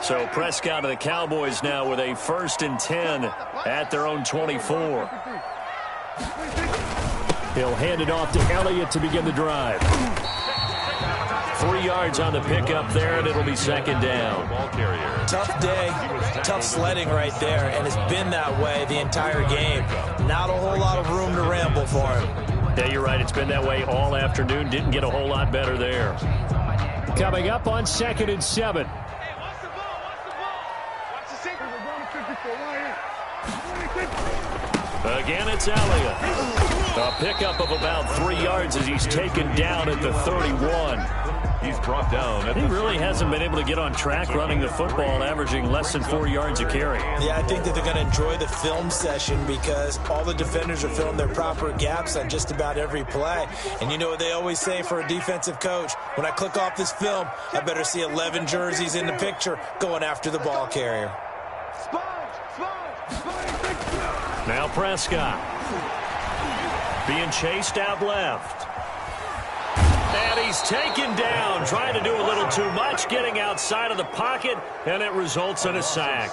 So Prescott of the Cowboys now with a 1st and 10 at their own 24. He'll hand it off to Elliott to begin the drive. 3 yards on the pickup there, and it'll be 2nd down. Tough day, tough sledding right there, and it's been that way the entire game. Not a whole lot of room to ramble for him. Yeah, you're right. It's been that way all afternoon. Didn't get a whole lot better there. Coming up on 2nd and 7. Again, it's Elliott. A pickup of about 3 yards as he's taken down at the 31. He's brought down. He really hasn't been able to get on track running the football, averaging less than 4 yards a carry. Yeah, I think that they're going to enjoy the film session because all the defenders are filling their proper gaps on just about every play. And you know what they always say for a defensive coach? When I click off this film, I better see 11 jerseys in the picture going after the ball carrier. Now Prescott being chased out left. And he's taken down, trying to do a little too much, getting outside of the pocket, and it results in a sack.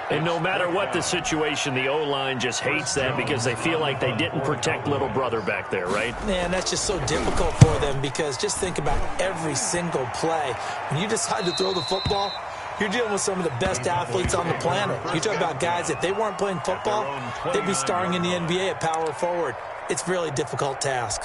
And no matter what the situation, the O-line just hates that because they feel like they didn't protect little brother back there, right? Man, that's just so difficult for them because just think about every single play. When you decide to throw the football, you're dealing with some of the best athletes on the planet. You talk about guys, if they weren't playing football, they'd be starring in the NBA at power forward. It's a really difficult task.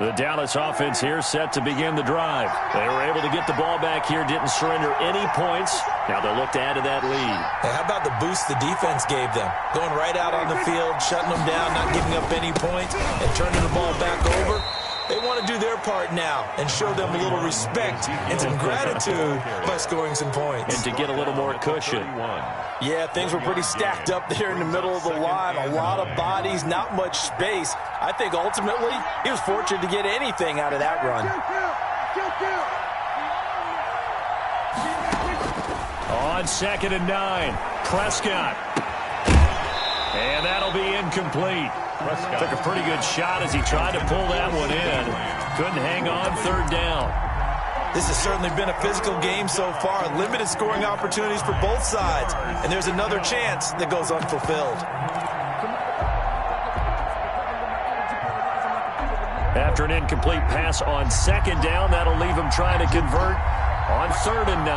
The Dallas offense here set to begin the drive. They were able to get the ball back here, didn't surrender any points. Now they'll look to add to that lead. Hey, how about the boost the defense gave them? Going right out on the field, shutting them down, not giving up any points, and turning the ball back over. They want to do their part now and show them a little respect and some gratitude by scoring some points. And to get a little more cushion. Yeah, things were pretty stacked up there in the middle of the line. A lot of bodies, not much space. I think ultimately he was fortunate to get anything out of that run. On 2nd and 9, Prescott. And that'll be incomplete. Prescott took a pretty good shot as he tried to pull that one in. Couldn't hang on 3rd down. This has certainly been a physical game so far. Limited scoring opportunities for both sides. And there's another chance that goes unfulfilled. After an incomplete pass on 2nd down, that'll leave him trying to convert on 3rd and 9.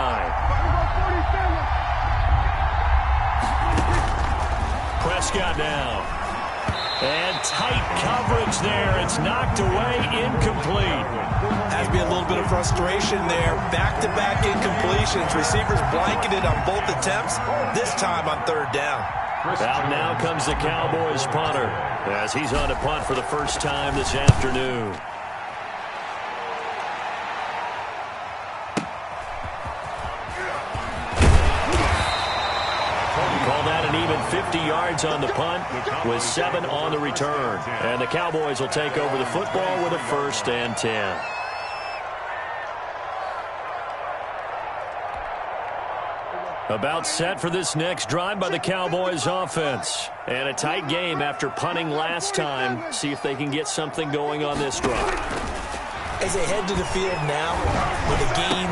Prescott now. And tight coverage there. It's knocked away, incomplete. Has to be a little bit of frustration there. Back-to-back incompletions. Receivers blanketed on both attempts, this time on 3rd down. Out now comes the Cowboys punter as he's on to punt for the first time this afternoon. Call that an even 50 yards on the punt with 7 on the return. And the Cowboys will take over the football with a 1st and 10. About set for this next drive by the Cowboys offense. And a tight game after punting last time. See if they can get something going on this drive. As they head to the field now with a game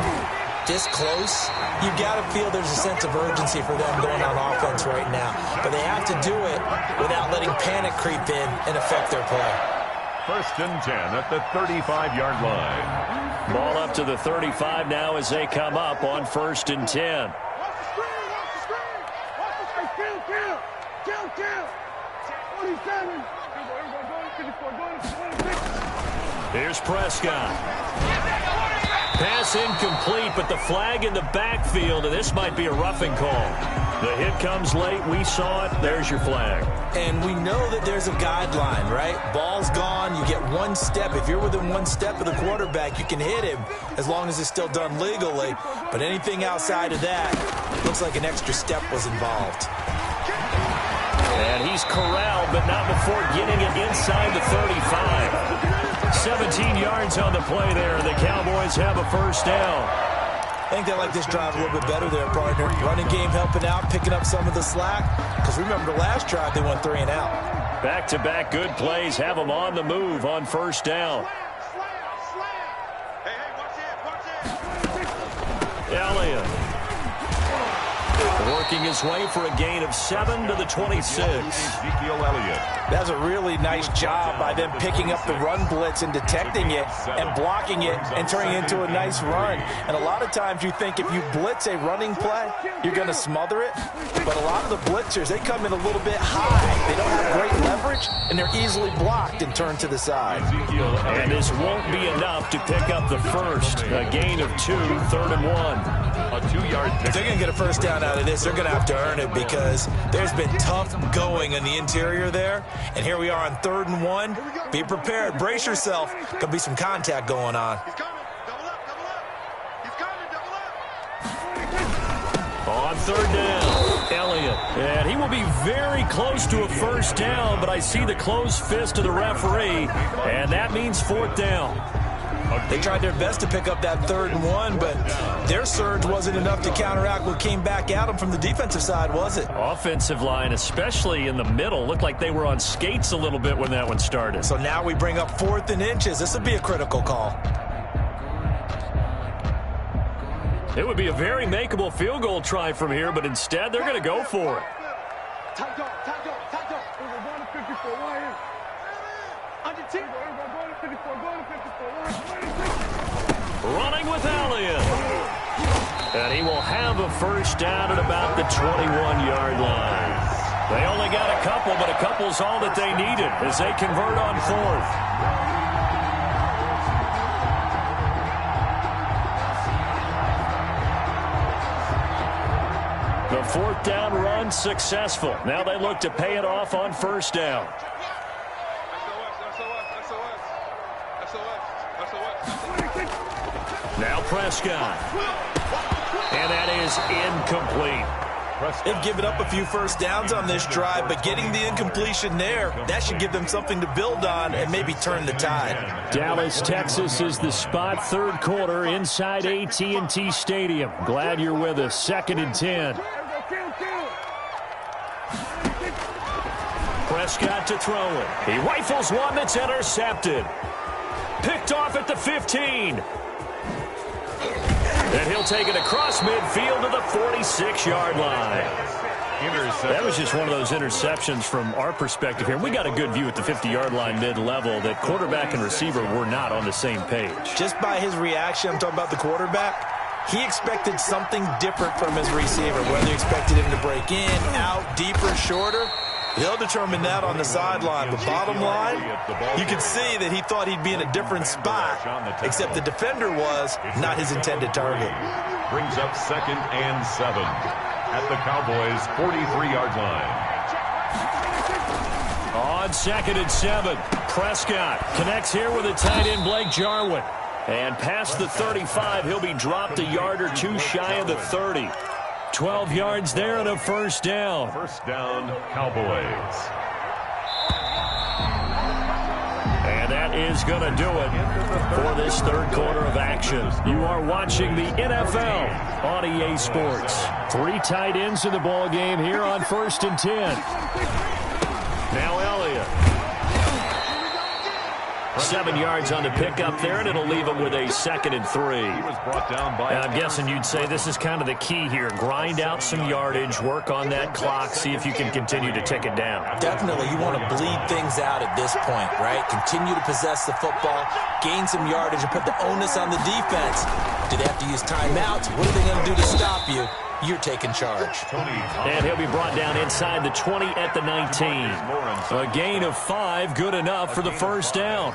this close, you've got to feel there's a sense of urgency for them going on offense right now. But they have to do it without letting panic creep in and affect their play. 1st and 10 at the 35-yard line. Ball up to the 35 now as they come up on 1st and 10. Here's Prescott. Pass incomplete, but the flag in the backfield, and this might be a roughing call. The hit comes late. We saw it. There's your flag. And we know that there's a guideline, right? Ball's gone. You get 1 step. If you're within 1 step of the quarterback, you can hit him as long as it's still done legally. But anything outside of that, looks like an extra step was involved. And he's corralled, but not before getting it inside the 35. 17 yards on the play there. The Cowboys have a 1st down. I think they like this drive a little bit better there, partner. Running game helping out, picking up some of the slack. Because remember the last drive, they went 3 and out. Back-to-back good plays have them on the move on 1st down. Hey, watch Working his way for a gain of 7 to the 26. That's a really nice job by them picking up the run blitz and detecting it and blocking it and turning it into a nice run. And a lot of times you think if you blitz a running play, you're going to smother it. But a lot of the blitzers, they come in a little bit high. They don't have great leverage, and they're easily blocked and turned to the side. And this won't be enough to pick up the first. A gain of 2, 3rd and 1. A 2-yard pick. If they're going to get a first down out of this, they're going to have to earn it because there's been tough going in the interior there. And here we are on 3rd and 1. Be prepared. Brace yourself. Could be some contact going on. He's coming. Double up. Double up. He's coming. Double up. On 3rd down, Elliott. And he will be very close to a first down, but I see the closed fist of the referee, and that means 4th down. They tried their best to pick up that 3rd and 1, but their surge wasn't enough to counteract what came back at them from the defensive side, was it? Offensive line, especially in the middle, looked like they were on skates a little bit when that one started. So now we bring up 4th and inches. This will be a critical call. It would be a very makeable field goal try from here, but instead they're going to go for it. Tight go. Tight go. Tight go. We're going to 54. Right here. Under 10. We're going to 54. Going to 54. Running with Elliott. And he will have a first down at about the 21-yard line. They only got a couple, but a couple's all that they needed as they convert on 4th. The 4th down run successful. Now they look to pay it off on first down. Now Prescott. And that is incomplete. They've given up a few first downs on this drive, but getting the incompletion there, that should give them something to build on and maybe turn the tide. Dallas, Texas is the spot, 3rd quarter inside AT&T Stadium. Glad you're with us. 2nd and 10. Prescott to throw it. He rifles one that's intercepted. Picked off at the 15. And he'll take it across midfield to the 46-yard line. That was just one of those interceptions from our perspective here. We got a good view at the 50-yard line mid-level that quarterback and receiver were not on the same page. Just by his reaction, I'm talking about the quarterback, he expected something different from his receiver, whether he expected him to break in, out, deeper, shorter. He'll determine that on the sideline. But bottom line, you can see that he thought he'd be in a different spot, except the defender was not his intended target. Brings up 2nd and 7 at the Cowboys' 43-yard line. On 2nd and 7, Prescott connects here with a tight end, Blake Jarwin. And past the 35, he'll be dropped a yard or two shy of the 30. 12 yards there and a first down. First down, Cowboys. And that is going to do it for this 3rd quarter of action. You are watching the NFL on EA Sports. 3 tight ends in the ball game here on 1st and 10. Now Elliott. 7 yards on the pickup there, and it'll leave him with a 2nd and 3. He was brought down by I'm guessing you'd say this is kind of the key here. Grind out some yardage, work on that clock, see if you can continue to tick it down. Definitely, you want to bleed things out at this point, right? Continue to possess the football, gain some yardage, and put the onus on the defense. Do they have to use timeouts? What are they going to do to stop you? You're taking charge. And he'll be brought down inside the 20 at the 19. A gain of 5, good enough for the first down.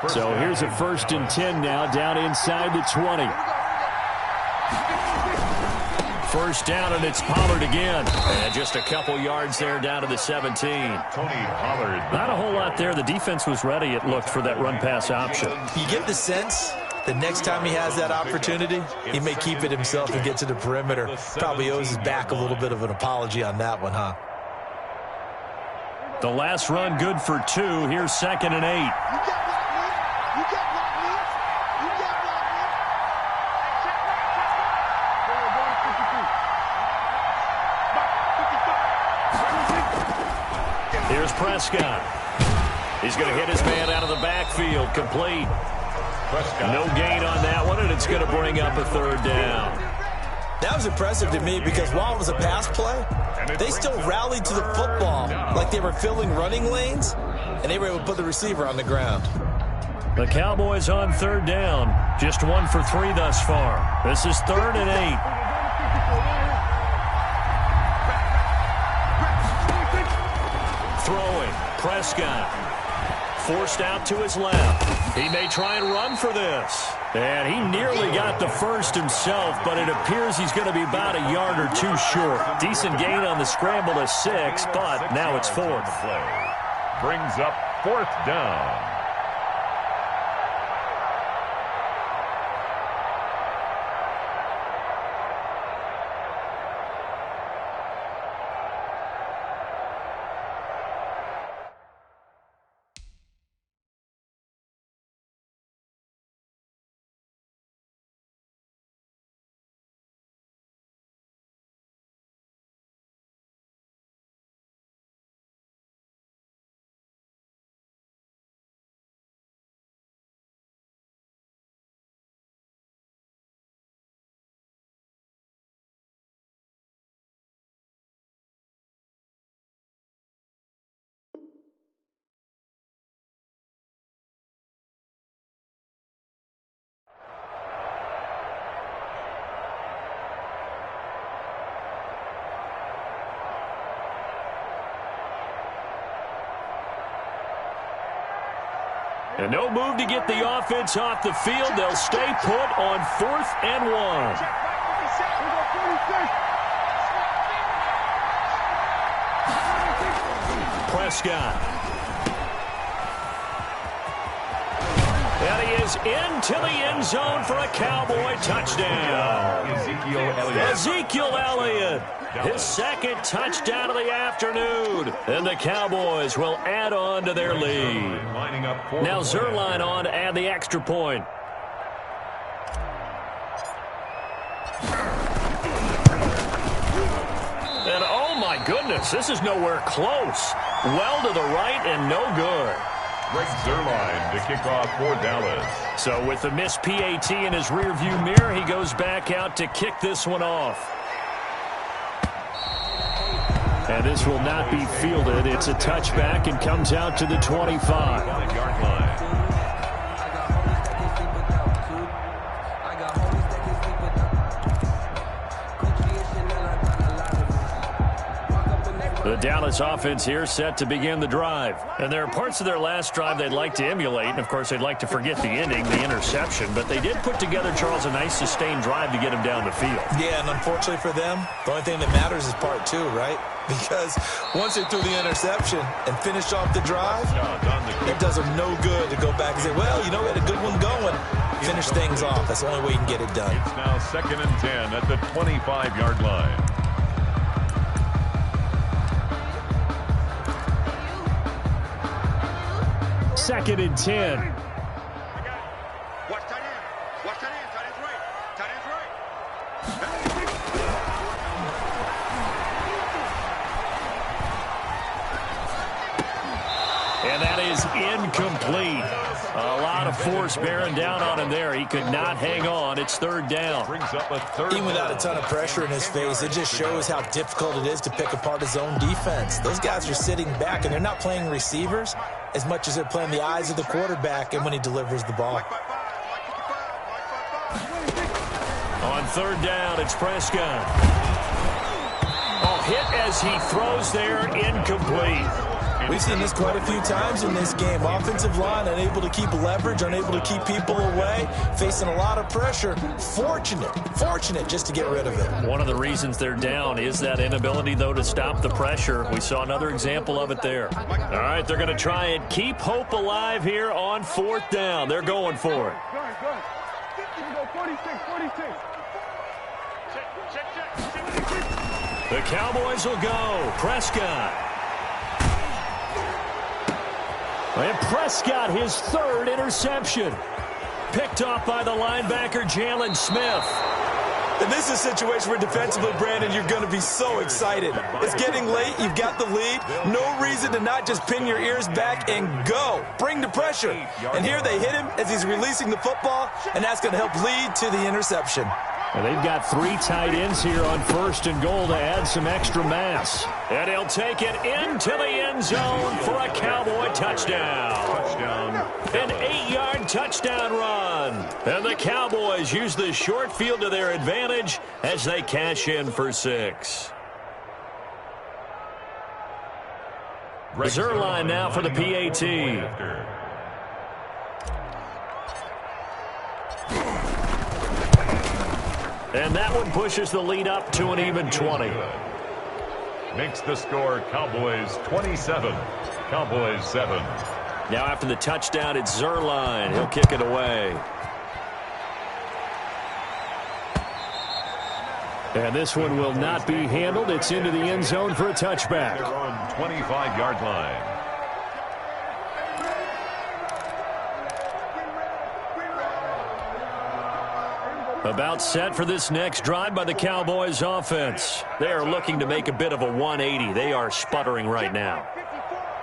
So here's a 1st and 10 now, down inside the 20. First down, and it's Pollard again. And just a couple yards there down to the 17. Tony Pollard. Not a whole lot there. The defense was ready, it looked, for that run-pass option. You get the sense the next time he has that opportunity, he may keep it himself and get to the perimeter. Probably owes his back a little bit of an apology on that one, huh? The last run good for 2. Here's 2nd and 8. Here's Prescott. He's going to hit his man out of the backfield. Complete. No gain on that one, and it's going to bring up a 3rd down. That was impressive to me because while it was a pass play, they still rallied to the football like they were filling running lanes, and they were able to put the receiver on the ground. The Cowboys on third down. Just 1 for 3 thus far. This is 3rd and 8. Throwing. Prescott. Forced out to his left. He may try and run for this. And he nearly got the first himself, but it appears he's going to be about a yard or two short. Decent gain on the scramble to 6, but now it's 4th. Brings up 4th down. And no move to get the offense off the field. They'll stay put on 4th and 1. Prescott. And he is into the end zone for a Cowboy touchdown. Ezekiel Elliott. His 2nd touchdown of the afternoon. And the Cowboys will add on to their lead. Now Zerline on to add the extra point. And oh my goodness, this is nowhere close. Well to the right and no good. Greg Zerline to kick off for Dallas. So with the missed PAT in his rearview mirror, he goes back out to kick this one off. And this will not be fielded. It's a touchback and comes out to the 25. Yard line. The Dallas offense here set to begin the drive. And there are parts of their last drive they'd like to emulate. And, of course, they'd like to forget the ending, the interception. But they did put together, Charles, a nice sustained drive to get him down the field. Yeah, and unfortunately for them, the only thing that matters is part 2, right? Because once they threw the interception and finished off the drive, it does them no good to go back and say, well, you know, we had a good one going. Finish things off. That's the only way you can get it done. It's now 2nd and 10 at the 25-yard line. Second and 10. Watch tight end. Watch tight end. Tight end's right. Tight end's right. And that is incomplete. A lot of force bearing down on him there. He could not hang on. It's 3rd down. Brings up a 3rd. Even without a ton of pressure in his face, it just shows how difficult it is to pick apart his own defense. Those guys are sitting back, and they're not playing receivers as much as they're playing the eyes of the quarterback and when he delivers the ball. On 3rd down, it's Prescott. Hit as he throws there, incomplete. We've seen this quite a few times in this game. Offensive line unable to keep leverage, unable to keep people away, facing a lot of pressure. Fortunate just to get rid of it. One of the reasons they're down is that inability, though, to stop the pressure. We saw another example of it there. All right, they're going to try and keep hope alive here on 4th down. They're going for it. Good. 46. Check. The Cowboys will go. Prescott. And Prescott, his 3rd interception. Picked off by the linebacker, Jalen Smith. And this is a situation where defensively, Brandon, you're going to be so excited. It's getting late. You've got the lead. No reason to not just pin your ears back and go. Bring the pressure. And here they hit him as he's releasing the football, and that's going to help lead to the interception. And they've got 3 tight ends here on 1st and goal to add some extra mass. And he'll take it into the end zone for a Cowboy touchdown. An 8-yard touchdown run. And the Cowboys use the short field to their advantage as they cash in for 6. Zerline now for the PAT. And that one pushes the lead up to an even 20. Makes the score Cowboys 27, Cowboys 7. Now after the touchdown, it's Zerline. He'll kick it away. And this one will not be handled. It's into the end zone for a touchback. They're on 25-yard line. About set for this next drive by the Cowboys offense. They are looking to make a bit of a 180. They are sputtering right now.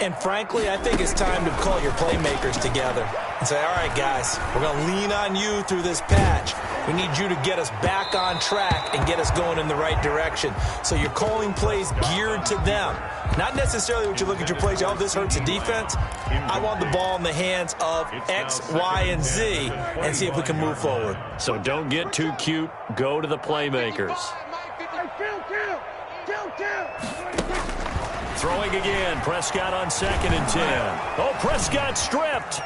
And frankly, I think it's time to call your playmakers together and say, all right, guys, we're going to lean on you through this patch. We need you to get us back on track and get us going in the right direction. So you're calling plays geared to them. Not necessarily what you look at your plays, oh, this hurts the defense. I want the ball in the hands of X, Y, and Z and see if we can move forward. So don't get too cute. Go to the playmakers. Throwing again. Prescott on 2nd and 10. Oh, Prescott stripped.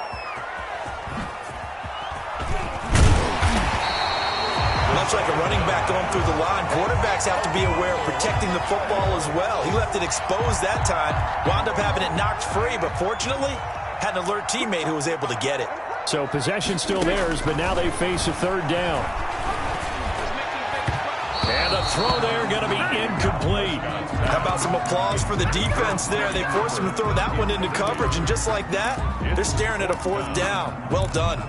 Much like a running back going through the line, quarterbacks have to be aware of protecting the football as well. He left it exposed that time, wound up having it knocked free, but fortunately had an alert teammate who was able to get it. So possession still theirs, but now they face a 3rd down. And the throw there going to be incomplete. How about some applause for the defense there? They forced him to throw that one into coverage, and just like that, they're staring at a 4th down. Well done.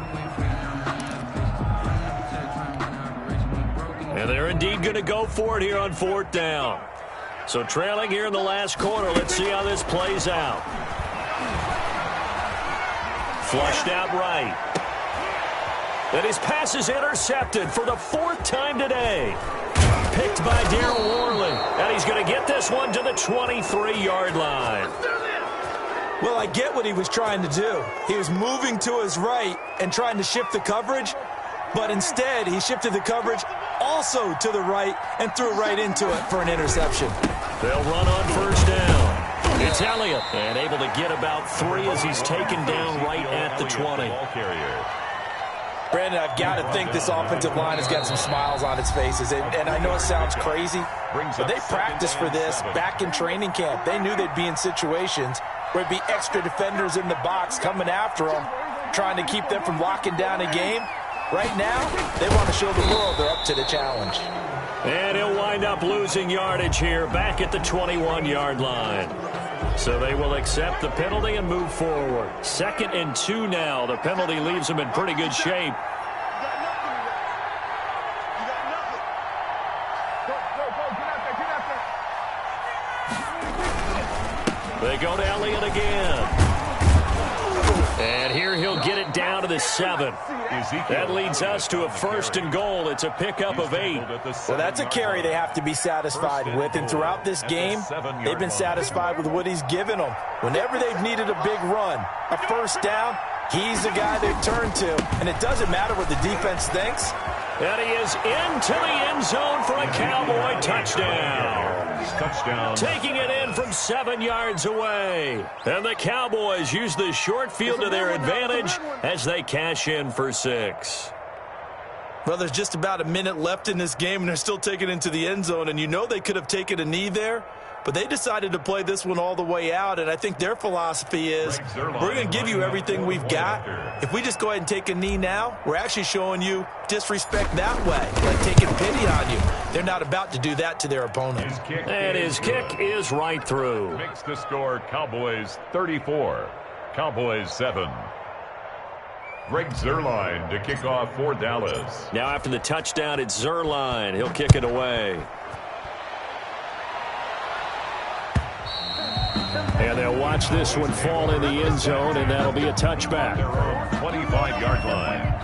And they're indeed going to go for it here on 4th down. So trailing here in the last quarter. Let's see how this plays out. Flushed out right. And his pass is intercepted for the 4th time today. Picked by Darryl Worley. And he's going to get this one to the 23-yard line. Well, I get what he was trying to do. He was moving to his right and trying to shift the coverage, but instead he shifted the coverage also to the right and threw right into it for an interception. They'll run on 1st down. It's Elliott, and able to get about 3 as he's taken down right at the 20. Brandon, I've got to think this offensive line has got some smiles on its faces. And I know it sounds crazy, but they practiced for this back in training camp. They knew they'd be in situations where there'd be extra defenders in the box coming after them, trying to keep them from locking down a game. Right now, they want to show the world they're up to the challenge. And he'll wind up losing yardage here back at the 21-yard line. So they will accept the penalty and move forward. 2nd and 2 now. The penalty leaves them in pretty good shape. They go to Elliott again. And here he'll get it down to the 7. That leads us to a 1st and goal. It's a pickup of 8. Well, that's a carry they have to be satisfied with. And throughout this game, they've been satisfied with what he's given them. Whenever they've needed a big run, a 1st down, he's the guy they've turned to. And it doesn't matter what the defense thinks. And he is into the end zone for a Cowboy touchdown. Taking it in from 7 yards away. And the Cowboys use the short field to their advantage as they cash in for 6. Well, there's just about a minute left in this game, and they're still taking it into the end zone. And you know they could have taken a knee there, but they decided to play this one all the way out. And I think their philosophy is, we're going to give you everything we've got. If we just go ahead and take a knee now, we're actually showing you disrespect that way, like taking pity on you. They're not about to do that to their opponent. And his kick is right through. Makes the score Cowboys 34, Cowboys 7. Greg Zerline to kick off for Dallas. Now after the touchdown, it's Zerline. He'll kick it away. And they'll watch this one fall in the end zone, and that'll be a touchback. 25-yard line.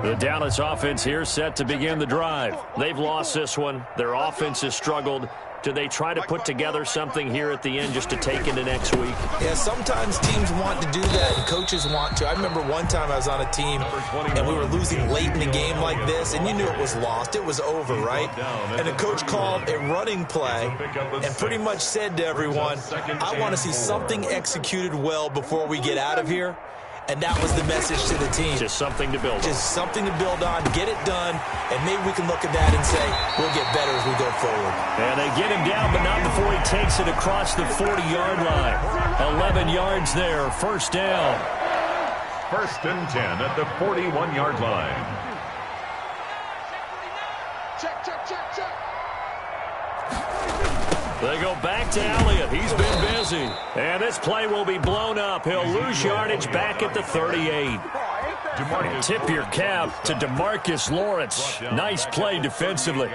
The Dallas offense here set to begin the drive. They've lost this one. Their offense has struggled. Do they try to put together something here at the end just to take into next week? Yeah, sometimes teams want to do that and coaches want to. I remember one time I was on a team and we were losing late in the game like this, and you knew it was lost. It was over, right? And the coach called a running play and pretty much said to everyone, I want to see something executed well before we get out of here. And that was the message to the team. Just something to build on. Just something to build on, get it done, and maybe we can look at that and say, we'll get better as we go forward. And they get him down, but not before he takes it across the 40-yard line. 11 yards there, first down. 1st and 10 at the 41-yard line. Check, check, check, check. They go back to Elliott. He's been busy. And this play will be blown up. He'll lose yardage back at the 38. And tip your cap to DeMarcus Lawrence. Nice play defensively.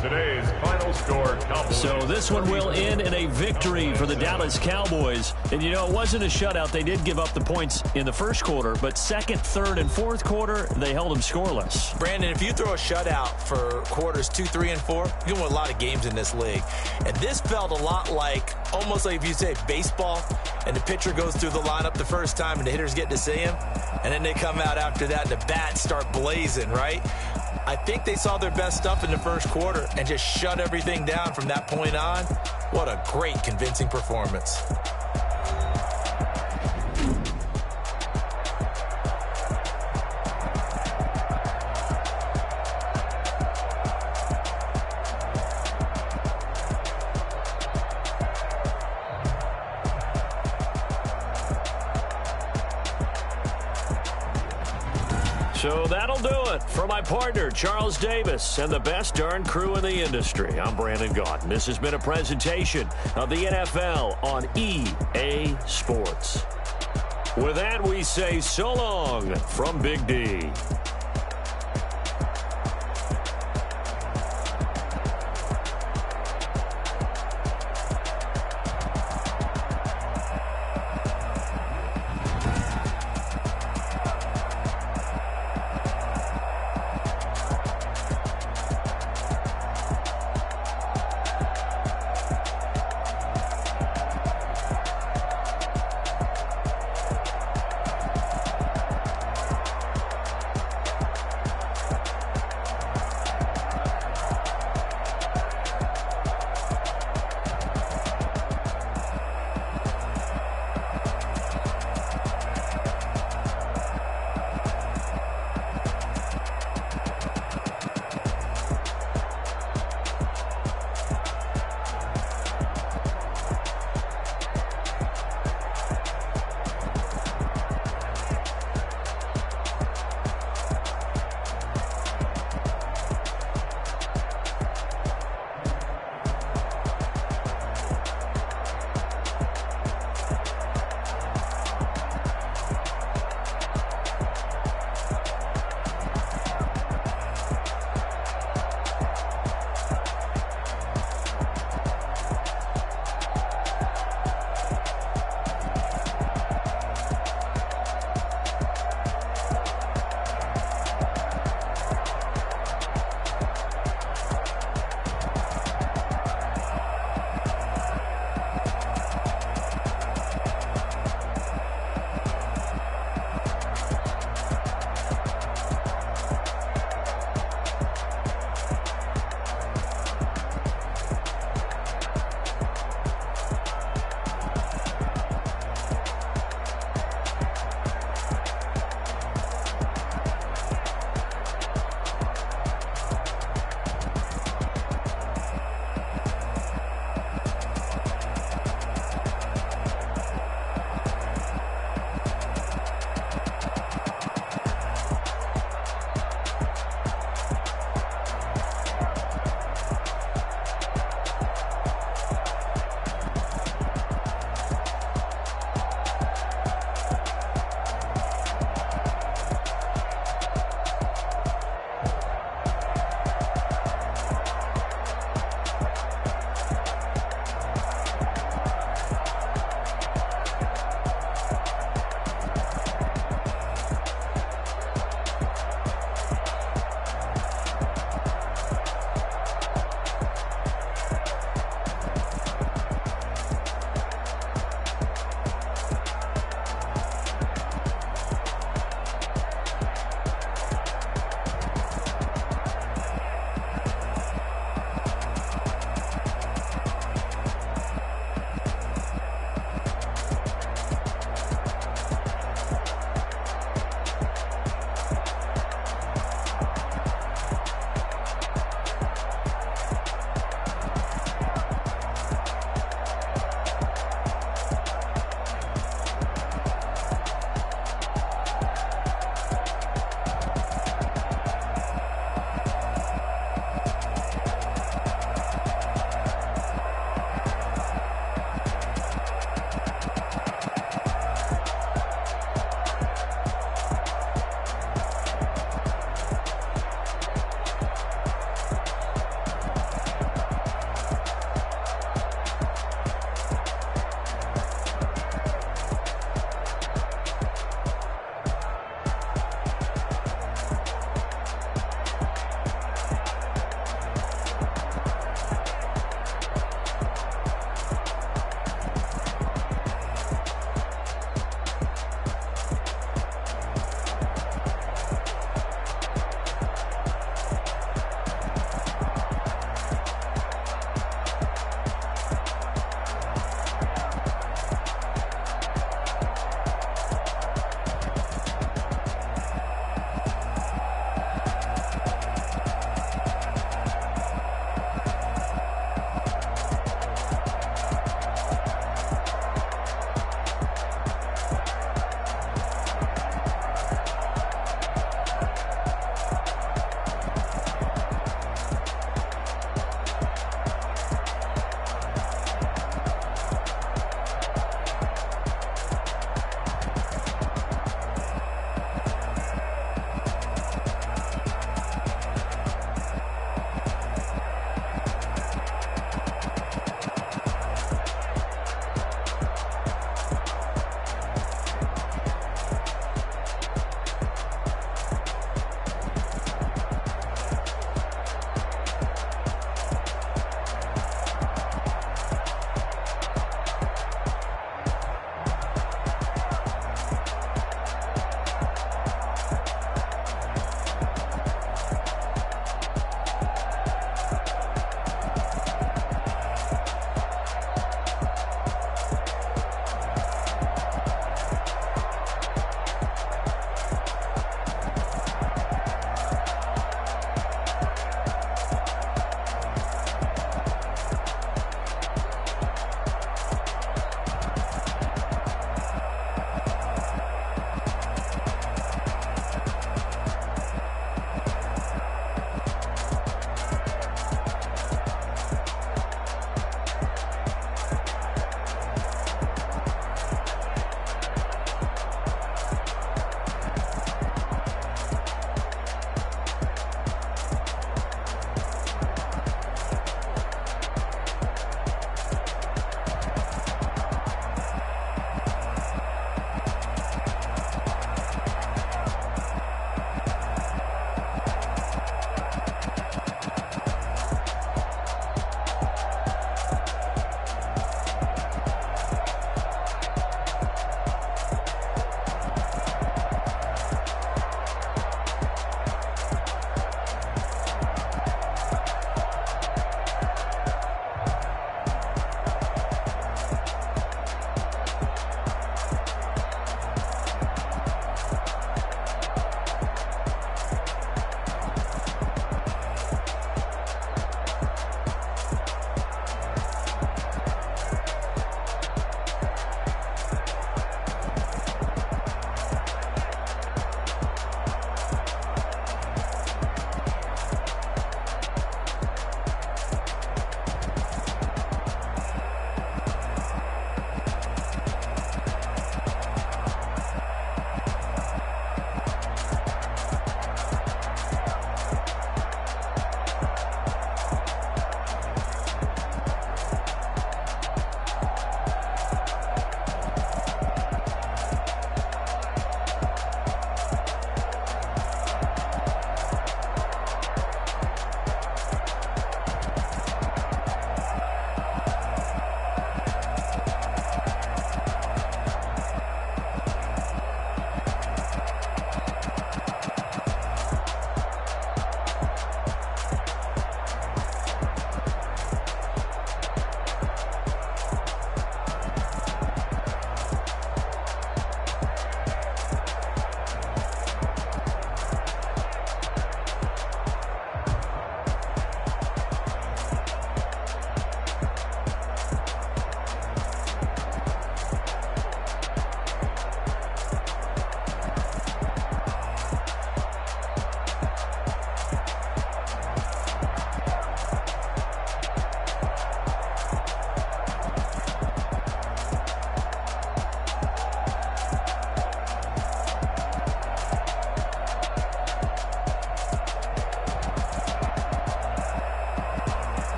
Today's final score. So this one will end in a victory for the Dallas Cowboys. And, you know, it wasn't a shutout. They did give up the points in the first quarter, but second, third, and fourth quarter, they held them scoreless. Brandon, if you throw a shutout for quarters 2, 3, and 4, you can win a lot of games in this league. And this felt a lot like, almost like if you say baseball, and the pitcher goes through the lineup the first time and the hitters get to see him, and then they come out after that and the bats start blazing, right? I think they saw their best stuff in the first quarter and just shut everything down from that point on. What a great, convincing performance. So that'll do it for my partner, Charles Davis, and the best darn crew in the industry. I'm Brandon Gaudin. This has been a presentation of the NFL on EA Sports. With that, we say so long from Big D.